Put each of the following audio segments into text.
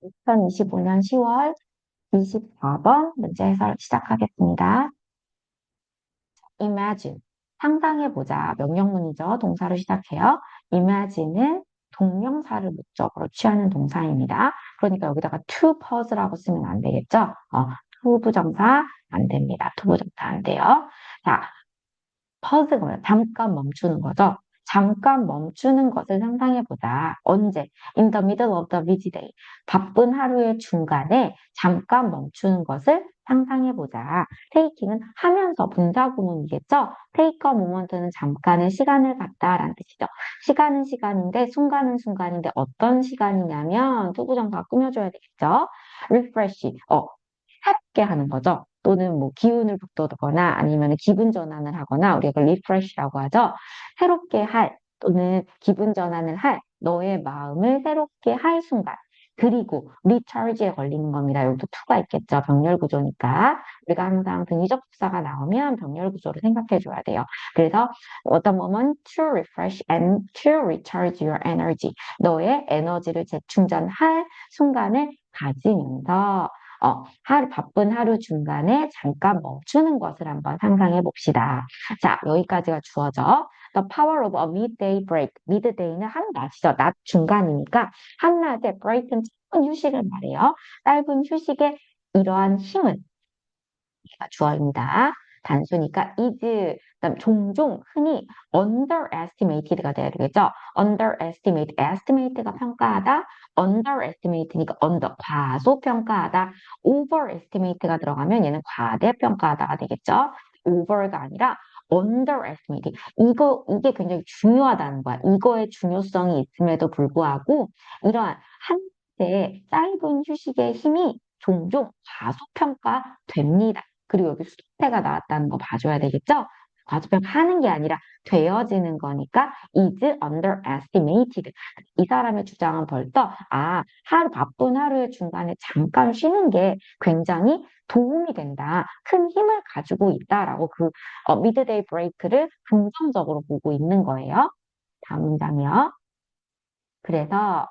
2025년 10월 24번 문제 해설 시작하겠습니다. Imagine, 상상해보자. 명령문이죠. 동사로 시작해요. Imagine은 동명사를 목적으로 취하는 동사입니다. 그러니까 여기다가 to pause라고 쓰면 안 되겠죠? to 부정사 안 됩니다. to 부정사 안 돼요. 자, pause가 뭐야? 잠깐 멈추는 거죠. 잠깐 멈추는 것을 상상해보자. 언제? In the middle of the busy day. 바쁜 하루의 중간에 잠깐 멈추는 것을 상상해보자. taking은 하면서 분사구문이겠죠? take a moment는 잠깐의 시간을 갖다라는 뜻이죠. 시간은 시간인데 순간은 순간인데 어떤 시간이냐면 투부정사 꾸며줘야 되겠죠? refresh, 새롭게 하는 거죠. 또는 뭐 기운을 북돋거나 아니면 기분 전환을 하거나 우리가 그걸 리프레시라고 하죠. 새롭게 할 또는 기분 전환을 할 너의 마음을 새롭게 할 순간. 그리고 리차지에 걸리는 겁니다. 여기도 to가 있겠죠. 병렬 구조니까. 우리가 항상 등위적 부사가 나오면 병렬 구조를 생각해 줘야 돼요. 그래서 어떤 moment to refresh and to recharge your energy. 너의 에너지를 재충전할 순간을 가지면서 바쁜 하루 중간에 잠깐 멈추는 것을 한번 상상해 봅시다. 자, 여기까지가 주어져. The power of a midday break. midday는 한낮이죠. 낮 중간이니까 한낮에 break은 짧은 휴식을 말해요. 짧은 휴식에 이러한 힘은 주어입니다. 단수니까 is, 그다음 종종 흔히 underestimated가 돼야 되겠죠. underestimate, estimate가 평가하다, underestimate니까 under, 과소평가하다, overestimate가 들어가면 얘는 과대평가하다가 되겠죠. over가 아니라 underestimate. 이게 굉장히 중요하다는 거야. 이거의 중요성이 있음에도 불구하고 이러한 한때 짧은 휴식의 힘이 종종 과소평가됩니다. 그리고 여기 수동태가 나왔다는 거 봐줘야 되겠죠? 과소평가하는 게 아니라 되어지는 거니까 is underestimated. 이 사람의 주장은 벌써 바쁜 하루의 중간에 잠깐 쉬는 게 굉장히 도움이 된다. 큰 힘을 가지고 있다라고 midday break를 긍정적으로 보고 있는 거예요. 다음 문장이요. 그래서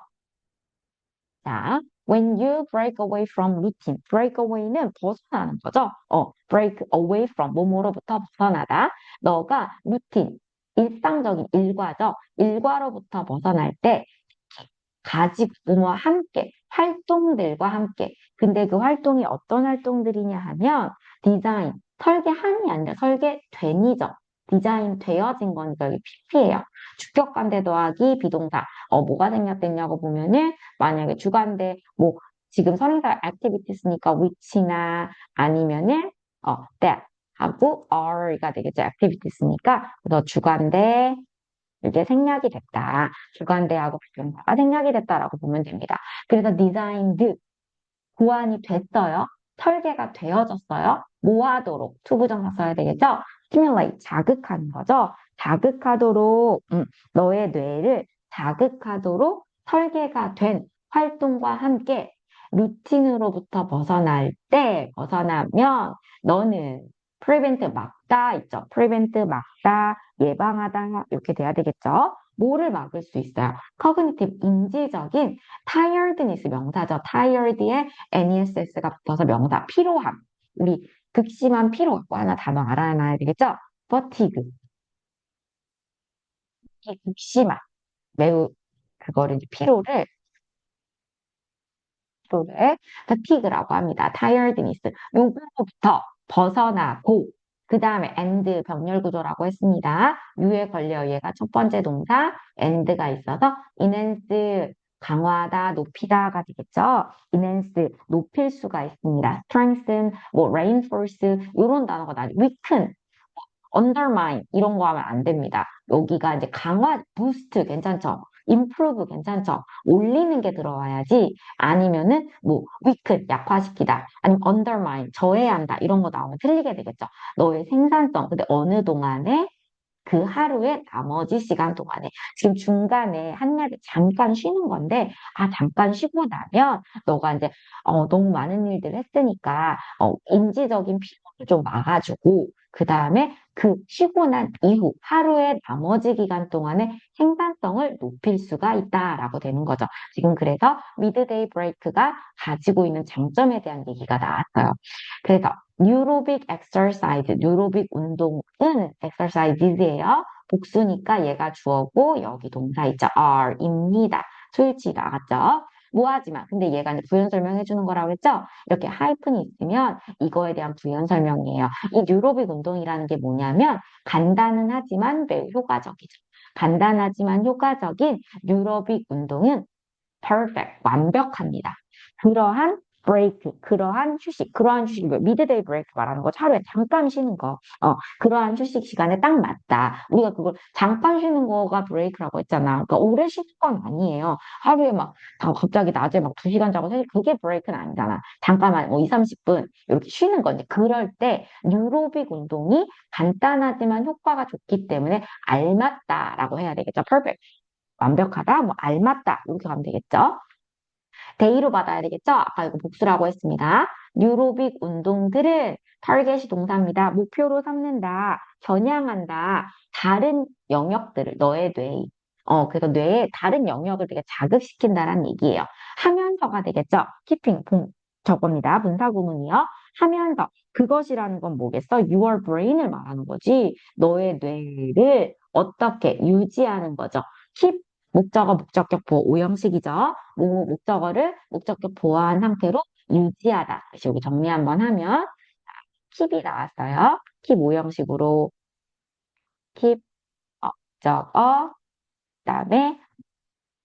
자, when you break away from routine. break away는 벗어나는 거죠. break away from, 뭐뭐로부터 벗어나다. 너가 routine, 일상적인 일과죠. 일과로부터 벗어날 때 가지고 뭐와 함께, 활동들과 함께. 근데 그 활동이 어떤 활동들이냐 하면 디자인, 설계함이 아니라 설계됨이죠. 디자인 되어진 거니까 여기 PP예요. 주격관대 더하기 비동사. 뭐가 생략됐냐고 보면은 만약에 주관대 지금 선행사 activities니까 which나 아니면은 that 하고 are가 되겠죠. activities니까 그래서 주관대 이게 생략이 됐다. 주관대하고 비동사가 생략이 됐다라고 보면 됩니다. 그래서 designed 고안이 됐어요. 설계가 되어졌어요. 뭐 하도록 투부정사 써야 되겠죠? stimulate 자극하는 거죠. 자극하도록 너의 뇌를 자극하도록 설계가 된 활동과 함께 루틴으로부터 벗어나면 너는 prevent 막다 있죠. prevent 막다, 예방하다 이렇게 돼야 되겠죠. 뭐를 막을 수 있어요? cognitive 인지적인 tiredness 명사죠. tired에 ness가 붙어서 명사 피로함. 우리 극심한 피로 하나 단어 알아놔야 되겠죠? fatigue. 이 극심한 매우 그거를 이제 피로를 fatigue라고 합니다. tiredness. 요거부터 벗어나고 그 다음에 and 병렬 구조라고 했습니다. 유에 걸려 얘가 첫 번째 동사 and가 있어서 enhance 강화하다, 높이다가 되겠죠. enhance 높일 수가 있습니다. strengthen, reinforce 이런 단어가 나죠. weaken, undermine 이런 거 하면 안 됩니다. 여기가 이제 강화, boost 괜찮죠? improve 괜찮죠? 올리는 게 들어와야지 아니면은 weaken 약화시키다 아니면 undermine 저해한다 이런 거 나오면 틀리게 되겠죠. 너의 생산성 근데 어느 동안에 그 하루의 나머지 시간 동안에 지금 중간에 한낮에 잠깐 쉬는 건데 잠깐 쉬고 나면 너가 이제 너무 많은 일들을 했으니까 인지적인 피로를 좀 막아주고 그 다음에 그 쉬고 난 이후 하루의 나머지 기간 동안에 생산성을 높일 수가 있다라고 되는 거죠. 지금 그래서 미드데이 브레이크가 가지고 있는 장점에 대한 얘기가 나왔어요. 그래서 뉴로빅 엑서사이즈, 뉴로빅 운동은 exercises예요. 복수니까 얘가 주어고 여기 동사이죠. are입니다. 수일치 나갔죠? 뭐하지만 근데 얘가 이제 부연 설명해 주는 거라고 했죠? 이렇게 하이픈이 있으면 이거에 대한 부연 설명이에요. 이 뉴로빅 운동이라는 게 뭐냐면 간단은 하지만 매우 효과적이죠. 간단하지만 효과적인 뉴로빅 운동은 perfect, 완벽합니다. 그러한 브레이크, 그러한 휴식을 미드데이 브레이크 말하는 거 하루에 잠깐 쉬는 거, 그러한 휴식 시간에 딱 맞다. 우리가 그걸 잠깐 쉬는 거가 브레이크라고 했잖아. 그러니까 오래 쉬는 건 아니에요. 하루에 막 갑자기 낮에 막 2시간 자고 사실 그게 브레이크는 아니잖아. 잠깐만 뭐 2, 30분 이렇게 쉬는 건데 그럴 때 뉴로빅 운동이 간단하지만 효과가 좋기 때문에 알맞다라고 해야 되겠죠. perfect. 완벽하다, 뭐 알맞다 이렇게 가면 되겠죠. 데이로 받아야 되겠죠. 아까 이거 복수라고 했습니다. 뉴로빅 운동들은 타겟이 동사입니다. 목표로 삼는다, 겨냥한다, 다른 영역들을 너의 뇌, 그래서 뇌의 다른 영역을 되게 자극시킨다라는 얘기예요. 하면서가 되겠죠. 키핑, 저겁니다. 분사구문이요. 하면서 그것이라는 건 뭐겠어? Your brain을 말하는 거지. 너의 뇌를 어떻게 유지하는 거죠. keep 목적어, 목적격 보호, 오형식이죠. 목적어를 목적격 보호한 상태로 유지하다. 다시 여기 정리 한번 하면 keep이 나왔어요. keep 오형식으로 keep 목적어, 그다음에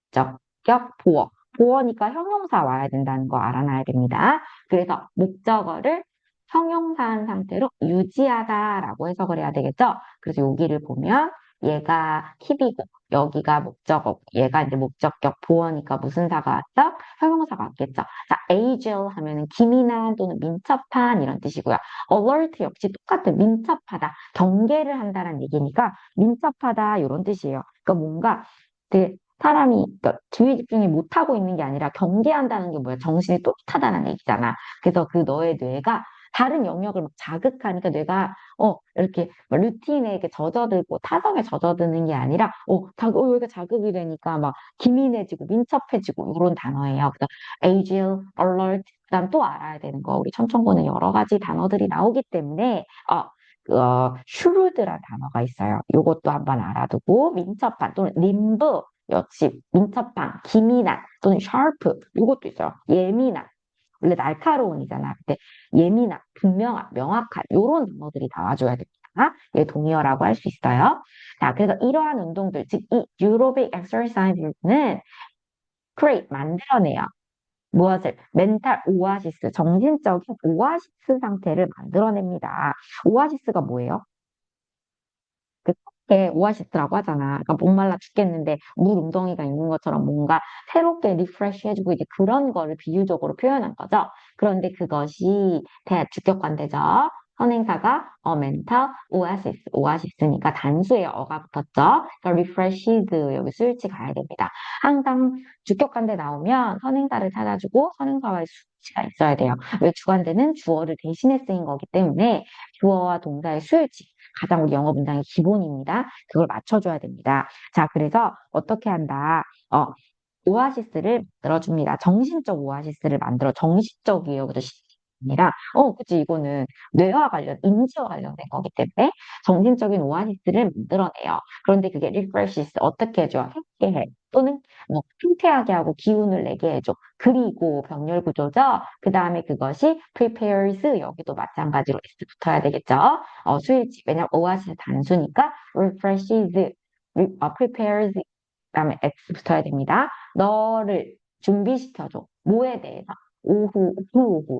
목적격 보호. 보호니까 형용사 와야 된다는 거 알아놔야 됩니다. 그래서 목적어를 형용사한 상태로 유지하다라고 해석을 해야 되겠죠. 그래서 여기를 보면 얘가 킵이고 여기가 목적어, 얘가 이제 목적격 보어니까 무슨 사가 왔어? 형용사가 왔겠죠. 자, agile 하면은 기민한 또는 민첩한 이런 뜻이고요. alert 역시 똑같은 민첩하다, 경계를 한다는 얘기니까 민첩하다 이런 뜻이에요. 그러니까 뭔가 되게 사람이 그러니까 주의 집중이 못하고 있는 게 아니라 경계한다는 게 뭐야? 정신이 또렷하다는 얘기잖아. 그래서 그 너의 뇌가 다른 영역을 막 자극하니까 뇌가 이렇게 막 루틴에 이렇게 젖어들고 타성에 젖어드는 게 아니라 여기가 자극이 되니까 막 기민해지고 민첩해지고 이런 단어예요. 그래서 agile, alert, 그다음 또 알아야 되는 거 우리 천천고는 여러 가지 단어들이 나오기 때문에 슈루드란 단어가 있어요. 요것도 한번 알아두고 민첩한 또는 림브 역시 민첩한, 기민한 또는 sharp 이것도 있어요. 예민한. 원래 날카로운이잖아. 근데 예민한, 분명한, 명확한 이런 단어들이 나와줘야 됩니다. 얘 동의어라고 할 수 있어요. 자, 그래서 이러한 운동들, 즉 이 aerobic exercises는 create, 만들어내요. 무엇을? 멘탈 오아시스, 정신적인 오아시스 상태를 만들어냅니다. 오아시스가 뭐예요? 그게 오아시스라고 하잖아. 그러니까 목말라 죽겠는데 물 웅덩이가 있는 것처럼 뭔가 새롭게 리프레시 해주고 이제 그런 거를 비유적으로 표현한 거죠. 그런데 그것이 주격관대죠. 선행사가 mental oasis, 오아시스니까 단수의 어가 붙었죠. 그러니까 refreshed 여기 수일치 가야 됩니다. 항상 주격관대 나오면 선행사를 찾아주고 선행사와의 수일치가 있어야 돼요. 왜 주관대는 주어를 대신해 쓰인 거기 때문에 주어와 동사의 수일치 가장 우리 영어 문장의 기본입니다. 그걸 맞춰줘야 됩니다. 자, 그래서 어떻게 한다? 오아시스를 만들어줍니다. 정신적 오아시스를 만들어. 정신적이에요. 그죠? 아니라, 그치, 이거는 뇌와 인지와 관련된 거기 때문에 정신적인 오아시스를 만들어내요. 그런데 그게 리프레시스 어떻게 해줘? 해게 해. 또는 뭐 팽팽하게 하고 기운을 내게 해줘. 그리고 병렬 구조죠. 그 다음에 그것이 prepares 여기도 마찬가지로 S 붙어야 되겠죠. 수일치 왜냐면 오아시스 단수니까 refreshes, prepares 그다음에 X 붙어야 됩니다. 너를 준비시켜줘. 뭐에 대해서? 오후,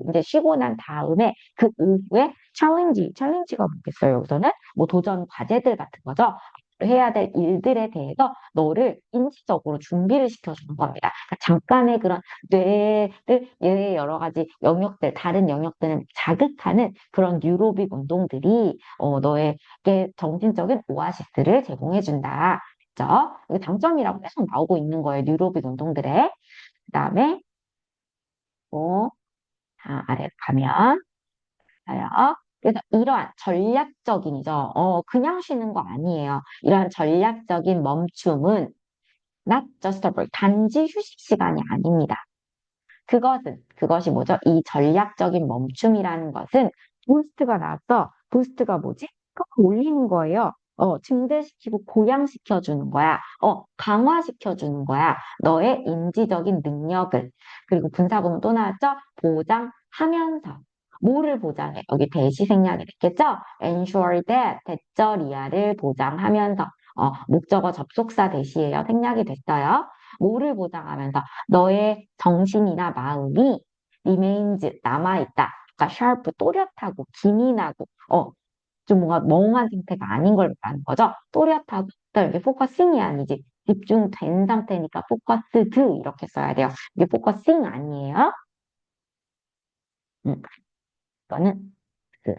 이제 쉬고 난 다음에 그 오후에 챌린지가 뭐겠어요? 여기서는 뭐 도전 과제들 같은 거죠. 해야 될 일들에 대해서 너를 인지적으로 준비를 시켜주는 겁니다. 그러니까 잠깐의 그런 뇌의 여러 가지 영역들, 다른 영역들을 자극하는 그런 뉴로빅 운동들이 너에게 정신적인 오아시스를 제공해준다. 그죠? 이게 장점이라고 계속 나오고 있는 거예요. 뉴로빅 운동들의. 그 다음에 또 아래로 가면 있어요. 그래서 이러한 전략적인이죠. 그냥 쉬는 거 아니에요. 이러한 전략적인 멈춤은 not just a break, 단지 휴식 시간이 아닙니다. 그것이 뭐죠? 이 전략적인 멈춤이라는 것은 부스트가 나왔어. 부스트가 뭐지? 올리는 거예요. 증대시키고 고양시켜주는 거야. 강화시켜주는 거야. 너의 인지적인 능력을. 그리고 분사구문 또 나왔죠? 보장하면서. 뭐를 보장해? 여기 대시 생략이 됐겠죠? ensure that, 대절이하를 보장하면서. 목적어 접속사 대시예요. 생략이 됐어요. 뭐를 보장하면서? 너의 정신이나 마음이 remains 남아있다. 그러니까 sharp, 또렷하고 기민하고 좀 뭔가 멍한 상태가 아닌 걸 말하는 거죠. 또렷하고 그러니까 이게 포커싱이 아니지. 집중된 상태니까 focused 이렇게 써야 돼요. 이게 포커싱 아니에요. 이거는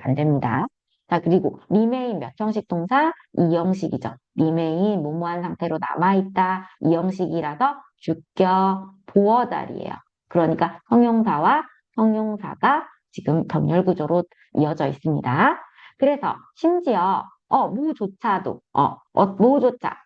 안 됩니다. 자, 그리고 remain 몇 형식 동사? 이 형식이죠. remain 뭐뭐한 상태로 남아있다. 이 형식이라서 주격 보어달이에요. 그러니까 형용사와 형용사가 지금 병렬 구조로 이어져 있습니다. 그래서 심지어 뭐조차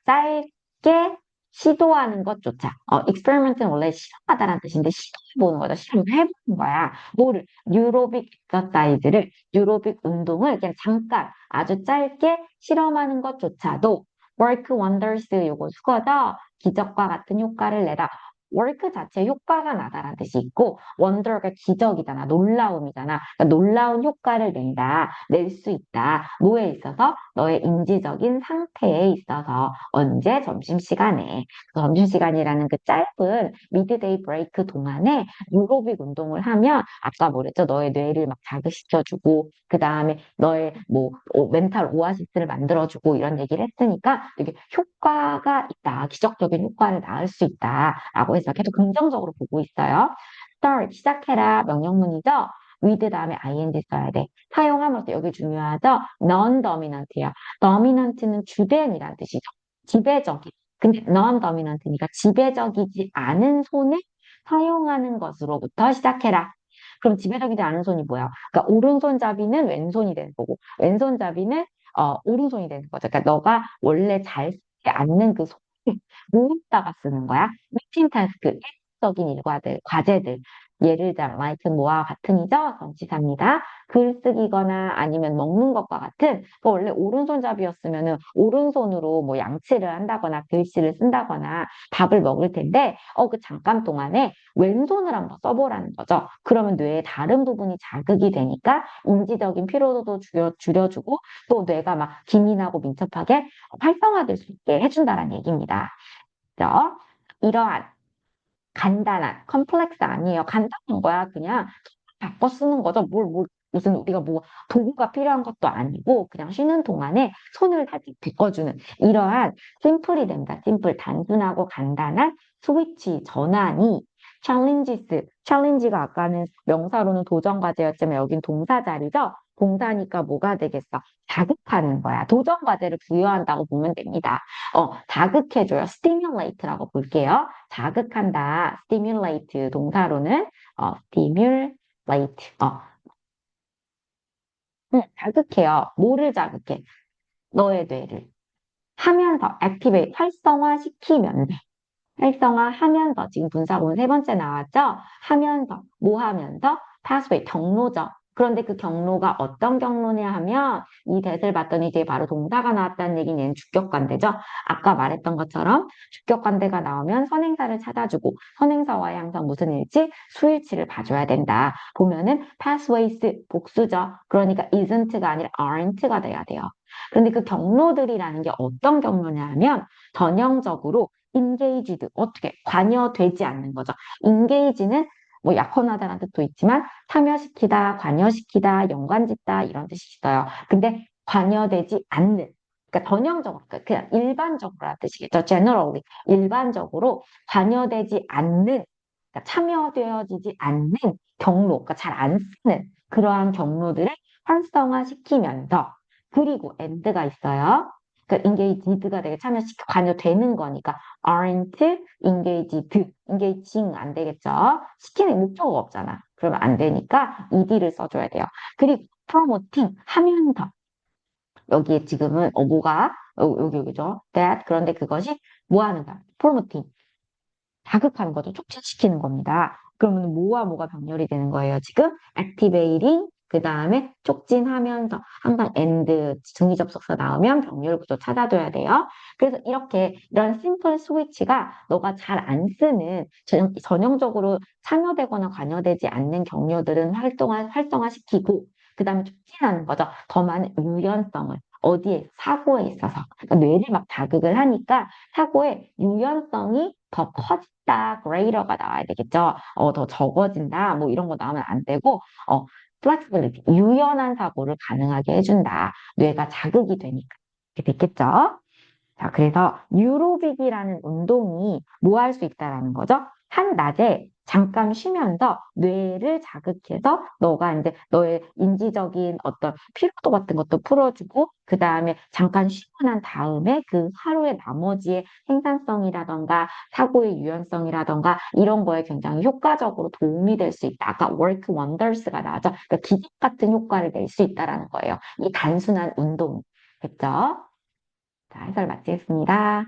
짧게 시도하는 것조차 experiment는 원래 실험하다라는 뜻인데 시도해보는 거죠. 실험해보는 거야. 뭐를? 뉴로빅 엑서사이즈를 뉴로빅 운동을 그냥 잠깐 아주 짧게 실험하는 것조차도 work wonders 요거 수거죠. 기적과 같은 효과를 내다. work 자체 효과가 나다라는 뜻이 있고 wonder가 기적이잖아. 놀라움이잖아. 그러니까 놀라운 효과를 낸다. 낼 수 있다. 뭐에 있어서? 너의 인지적인 상태에 있어서 언제? 점심시간에. 그 점심시간이라는 그 짧은 미드데이 브레이크 동안에 유로빅 운동을 하면 아까 뭐랬죠? 너의 뇌를 막 자극시켜주고 그 다음에 너의 뭐 멘탈 오아시스를 만들어주고 이런 얘기를 했으니까 이게 효과가 있다. 기적적인 효과를 낳을 수 있다라고 해서 계속 긍정적으로 보고 있어요. start 시작해라 명령문이죠. with 다음에 ing 써야 돼. 사용함으로써 여기 중요하죠. non-dominant이야. dominant는 주된이란 뜻이죠. 지배적인. 근데 non-dominant니까 지배적이지 않은 손을 사용하는 것으로부터 시작해라. 그럼 지배적이지 않은 손이 뭐야? 그러니까 오른손잡이는 왼손이 되는 거고 왼손잡이는 오른손이 되는 거죠. 그러니까 너가 원래 잘 쓰지 않는 그 손을 모았다가 쓰는 거야. 루틴 타스크, 일적인 일과들, 과제들. 예를 들어 like 뭐와 같은이죠? 전치사입니다. 글쓰기거나 아니면 먹는 것과 같은 원래 오른손잡이였으면은 오른손으로 뭐 양치를 한다거나 글씨를 쓴다거나 밥을 먹을 텐데 그 잠깐 동안에 왼손을 한번 써보라는 거죠. 그러면 뇌의 다른 부분이 자극이 되니까 인지적인 피로도도 줄여주고 또 뇌가 막 기민하고 민첩하게 활성화될 수 있게 해준다는 얘기입니다. 그죠? 이러한 간단한, 컴플렉스 아니에요. 간단한 거야. 그냥 바꿔 쓰는 거죠. 무슨 우리가 뭐 도구가 필요한 것도 아니고 그냥 쉬는 동안에 손을 살짝 바꿔주는 이러한 심플이 됩니다. 심플, 단순하고 간단한 스위치, 전환이 챌린지가 아까는 명사로는 도전 과제였지만 여긴 동사 자리죠. 동사니까 뭐가 되겠어? 자극하는 거야. 도전 과제를 부여한다고 보면 됩니다. 자극해줘요. stimulate라고 볼게요. 자극한다. stimulate 동사로는 stimulate. 자극해요. 뭐를 자극해? 너의 뇌를. 하면서 activate, 활성화시키면 돼. 활성화하면서 지금 분사구문 세 번째 나왔죠? 하면서 뭐 하면서 pathway 경로죠. 그런데 그 경로가 어떤 경로냐 하면 이 대을 봤더니 이제 바로 동사가 나왔다는 얘기는 얘는 주격관대죠. 아까 말했던 것처럼 주격관대가 나오면 선행사를 찾아주고 선행사와의 항상 무슨 일치? 수일치를 봐줘야 된다. 보면은 pathways 복수죠. 그러니까 isn't가 아니라 aren't가 돼야 돼요. 그런데 그 경로들이라는 게 어떤 경로냐 하면 전형적으로 engaged, 어떻게 관여되지 않는 거죠. engage는 뭐 약혼하다라는 뜻도 있지만 참여시키다, 관여시키다, 연관짓다 이런 뜻이 있어요. 근데 관여되지 않는 그러니까 전형적으로 그냥 일반적으로라는 뜻이겠죠. generally 일반적으로 관여되지 않는 그러니까 참여되어지지 않는 경로, 그러니까 잘 안 쓰는 그러한 경로들을 활성화시키면서 그리고 and가 있어요. 그러니까 engaged가 되게 참여시켜 관여되는 거니까 aren't engaged, engaging 안 되겠죠. 시키는 목적어가 없잖아. 그러면 안 되니까 ed를 써줘야 돼요. 그리고 promoting 하면서 여기에 지금은 뭐가 여기죠. that 그런데 그것이 뭐 하는 거야? promoting 자극하는 거죠. 촉진시키는 겁니다. 그러면 뭐와 뭐가 병렬이 되는 거예요? 지금 activating 그 다음에 촉진하면서 항상 and 중의 접속사 나오면 병렬 구조 찾아둬야 돼요. 그래서 이렇게 이런 심플 스위치가 너가 잘 안 쓰는 전형적으로 참여되거나 관여되지 않는 경로들은 활성화시키고 그 다음에 촉진하는 거죠. 더 많은 유연성을 어디에 사고에 있어서 그러니까 뇌를 막 자극을 하니까 사고의 유연성이 더 커진다, greater가 나와야 되겠죠. 더 적어진다, 뭐 이런 거 나오면 안 되고, flexibility, 유연한 사고를 가능하게 해준다. 뇌가 자극이 되니까. 이렇게 됐겠죠? 자, 그래서 뉴로빅이라는 운동이 뭐 할 수 있다라는 거죠? 한낮에 잠깐 쉬면서 뇌를 자극해서 너가 이제 너의 인지적인 어떤 피로도 같은 것도 풀어주고 그 다음에 잠깐 쉬고 난 다음에 그 하루의 나머지의 생산성이라던가 사고의 유연성이라던가 이런 거에 굉장히 효과적으로 도움이 될 수 있다. 아까 work wonders가 나왔죠. 그러니까 기적 같은 효과를 낼 수 있다라는 거예요. 이 단순한 운동. 됐죠? 자, 해설 마치겠습니다.